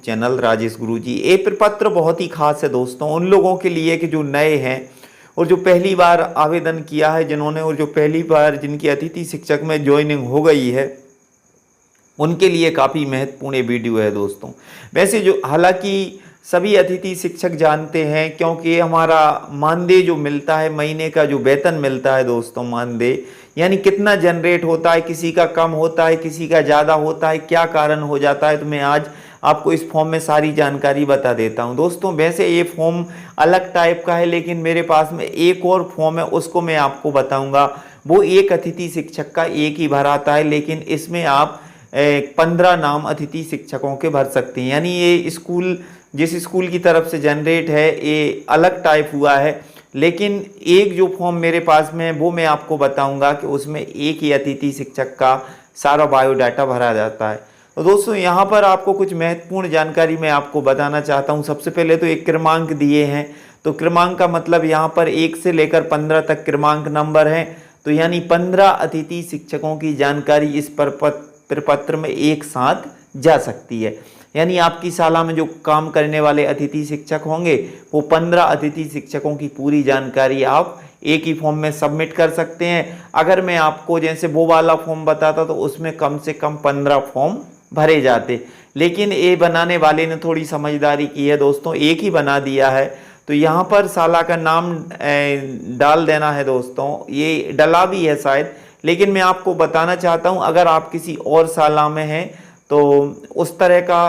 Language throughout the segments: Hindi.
चैनल राजेश गुरुजी। ये प्रपत्र बहुत ही खास है दोस्तों उन लोगों के लिए कि जो नए हैं और जो पहली बार आवेदन किया है जिन्होंने, और जो पहली बार जिनकी अतिथि शिक्षक में ज्वाइनिंग हो गई है, उनके लिए काफ़ी महत्वपूर्ण ये वीडियो है दोस्तों। वैसे जो हालांकि सभी अतिथि शिक्षक जानते हैं, क्योंकि हमारा मानदेय जो मिलता है, महीने का जो वेतन मिलता है दोस्तों, मानदेय यानी कितना जनरेट होता है, किसी का कम होता है, किसी का ज़्यादा होता है, क्या कारण हो जाता है, तो मैं आज आपको इस फॉर्म में सारी जानकारी बता देता हूं दोस्तों। वैसे ये फॉर्म अलग टाइप का है, लेकिन मेरे पास में एक और फॉर्म है, उसको मैं आपको बताऊंगा। वो एक अतिथि शिक्षक का एक ही भर आता है, लेकिन इसमें आप 15 नाम अतिथि शिक्षकों के भर सकते हैं। यानी ये स्कूल, जिस स्कूल की तरफ से जनरेट है, ये अलग टाइप हुआ है। लेकिन एक जो फॉर्म मेरे पास में है वो मैं आपको बताऊंगा कि उसमें एक ही अतिथि शिक्षक का सारा बायोडाटा भरा जाता है। तो दोस्तों यहाँ पर आपको कुछ महत्वपूर्ण जानकारी मैं आपको बताना चाहता हूँ। सबसे पहले तो एक क्रमांक दिए हैं, तो क्रमांक का मतलब यहाँ पर 1 से लेकर 15 तक क्रमांक नंबर हैं। तो यानी 15 अतिथि शिक्षकों की जानकारी इस प्रपत्र में एक साथ जा सकती है। यानी आपकी शाला में जो काम करने वाले अतिथि शिक्षक होंगे वो 15 अतिथि शिक्षकों की पूरी जानकारी आप एक ही फॉर्म में सबमिट कर सकते हैं। अगर मैं आपको जैसे वो वाला फॉर्म बताता तो उसमें कम से कम 15 फॉर्म भरे जाते, लेकिन ये बनाने वाले ने थोड़ी समझदारी की है दोस्तों, एक ही बना दिया है। तो यहाँ पर शाला का नाम डाल देना है दोस्तों, ये डला भी है शायद, लेकिन मैं आपको बताना चाहता हूँ अगर आप किसी और शाला में हैं तो उस तरह का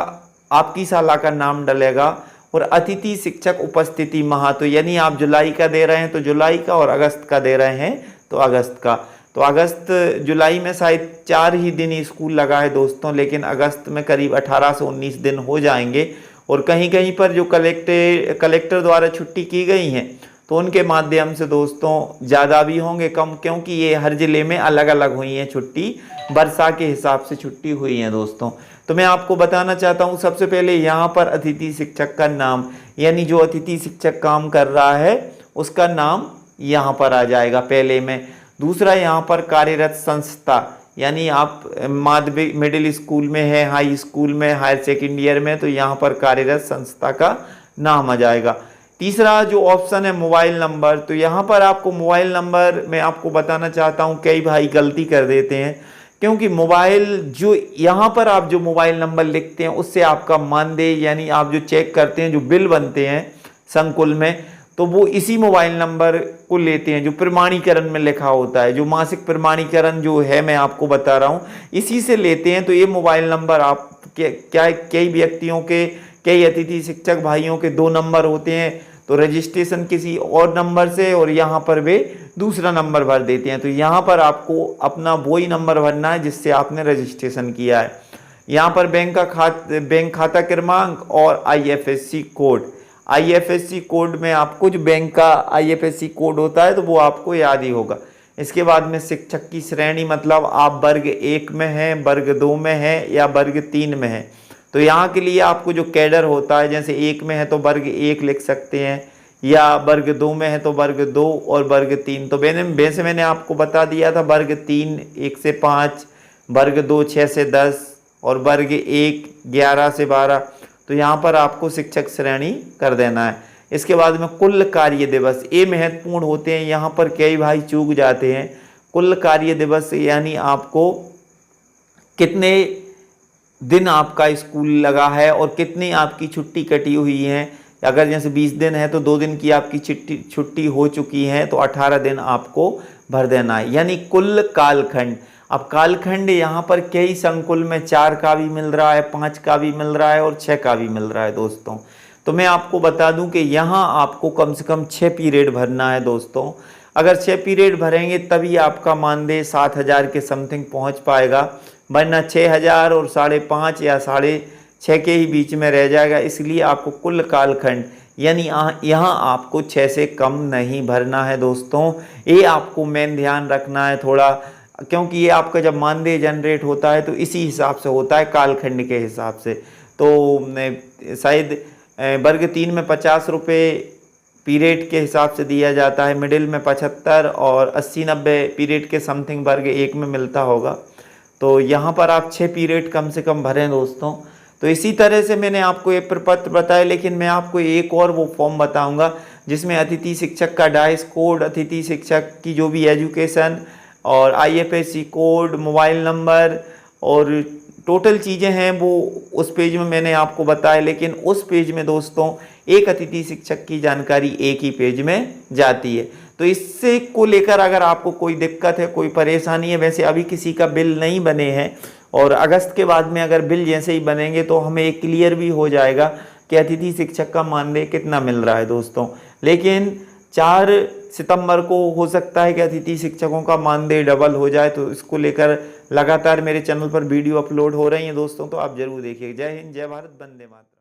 आपकी शाला का नाम डलेगा। और अतिथि शिक्षक उपस्थिति माह, तो यानी आप जुलाई का दे रहे हैं तो जुलाई का, और अगस्त का दे रहे हैं तो अगस्त का। तो अगस्त जुलाई में शायद 4 ही दिन स्कूल लगा है दोस्तों, लेकिन अगस्त में करीब 18 से 19 दिन हो जाएंगे। और कहीं कहीं पर जो कलेक्टर द्वारा छुट्टी की गई हैं तो उनके माध्यम से दोस्तों ज़्यादा भी होंगे, कम, क्योंकि ये हर ज़िले में अलग अलग हुई हैं छुट्टी, वर्षा के हिसाब से छुट्टी हुई है दोस्तों। तो मैं आपको बताना चाहता हूँ सबसे पहले यहाँ पर अतिथि शिक्षक का नाम, यानी जो अतिथि शिक्षक काम कर रहा है उसका नाम यहाँ पर आ जाएगा पहले में। दूसरा यहाँ पर कार्यरत संस्था, यानी आप माध्यमिक मिडिल स्कूल में है, हाई स्कूल में, हायर सेकेंडरी ईयर में, तो यहाँ पर कार्यरत संस्था का नाम आ जाएगा। तीसरा जो ऑप्शन है मोबाइल नंबर, तो यहाँ पर आपको मोबाइल नंबर मैं आपको बताना चाहता हूँ, कई भाई गलती कर देते हैं, क्योंकि मोबाइल जो यहाँ पर आप जो मोबाइल नंबर लिखते हैं उससे आपका मानदेय, यानी आप जो चेक करते हैं, जो बिल बनते हैं संकुल में, तो वो इसी मोबाइल नंबर को लेते हैं जो प्रमाणीकरण में लिखा होता है। जो मासिक प्रमाणीकरण जो है मैं आपको बता रहा हूँ इसी से लेते हैं। तो ये मोबाइल नंबर आप क्या कई व्यक्तियों के, कई अतिथि शिक्षक भाइयों के 2 नंबर होते हैं, तो रजिस्ट्रेशन किसी और नंबर से और यहाँ पर वे दूसरा नंबर भर देते हैं। तो यहाँ पर आपको अपना वही नंबर भरना है जिससे आपने रजिस्ट्रेशन किया है। यहाँ पर बैंक खाता क्रमांक और IFSC कोड। IFSC कोड में आपको जो बैंक का IFSC कोड होता है तो वो आपको याद ही होगा। इसके बाद में शिक्षक की श्रेणी, मतलब आप वर्ग 1 में हैं, वर्ग 2 में हैं या वर्ग 3 में हैं। तो यहाँ के लिए आपको जो कैडर होता है, जैसे 1 में है तो वर्ग 1 लिख सकते हैं, या वर्ग 2 में है तो वर्ग 2 और वर्ग 3। तो वैसे मैंने आपको बता दिया था वर्ग 3 1 से 5, वर्ग 2 6 से 10 और वर्ग 1 11 से 12। तो यहाँ पर आपको शिक्षक श्रेणी कर देना है। इसके बाद में कुल कार्य दिवस, ये महत्वपूर्ण होते हैं, यहाँ पर कई भाई चूक जाते हैं। कुल कार्य दिवस यानी आपको कितने दिन आपका स्कूल लगा है और कितनी आपकी छुट्टी कटी हुई है। अगर जैसे 20 दिन है तो 2 दिन की आपकी छुट्टी हो चुकी है तो 18 दिन आपको भर देना है, यानी कुल कालखंड। अब कालखंड यहाँ पर कई संकुल में 4 का भी मिल रहा है, 5 का भी मिल रहा है और 6 का भी मिल रहा है दोस्तों। तो मैं आपको बता दूं कि यहाँ आपको कम से कम 6 पीरियड भरना है दोस्तों। अगर 6 पीरियड भरेंगे तभी आपका मानदेय 7,000 के समथिंग पहुँच पाएगा, वरना 6,000 और 5.5 या 6.5 के ही बीच में रह जाएगा। इसलिए आपको कुल कालखंड यानी यहाँ आपको 6 से कम नहीं भरना है दोस्तों। ये आपको मेन ध्यान रखना है थोड़ा, क्योंकि ये आपका जब मानदेय जनरेट होता है तो इसी हिसाब से होता है, कालखंड के हिसाब से। तो शायद वर्ग 3 में 50 रुपये पीरियड के हिसाब से दिया जाता है, मिडिल में 75 और 80-90 पीरियड के समथिंग वर्ग 1 में मिलता होगा। तो यहाँ पर आप 6 पीरियड कम से कम भरें दोस्तों। तो इसी तरह से मैंने आपको ये प्रपत्र बताया, लेकिन मैं आपको एक और वो फॉर्म बताऊंगा जिसमें अतिथि शिक्षक का डाइस कोड, अतिथि शिक्षक की जो भी एजुकेशन और IFSC कोड, मोबाइल नंबर और टोटल चीज़ें हैं वो उस पेज में मैंने आपको बताया। लेकिन उस पेज में दोस्तों एक अतिथि शिक्षक की जानकारी एक ही पेज में जाती है। तो इससे को लेकर अगर आपको कोई दिक्कत है, कोई परेशानी है, वैसे अभी किसी का बिल नहीं बने हैं और अगस्त के बाद में अगर बिल जैसे ही बनेंगे तो हमें क्लियर भी हो जाएगा कि अतिथि शिक्षक का मानदेय कितना मिल रहा है दोस्तों। लेकिन 4 सितंबर को हो सकता है कि अतिथि शिक्षकों का मानदेय डबल हो जाए। तो इसको लेकर लगातार मेरे चैनल पर वीडियो अपलोड हो रही हैं दोस्तों, तो आप जरूर देखिए। जय हिंद, जय भारत, वंदे मातरम।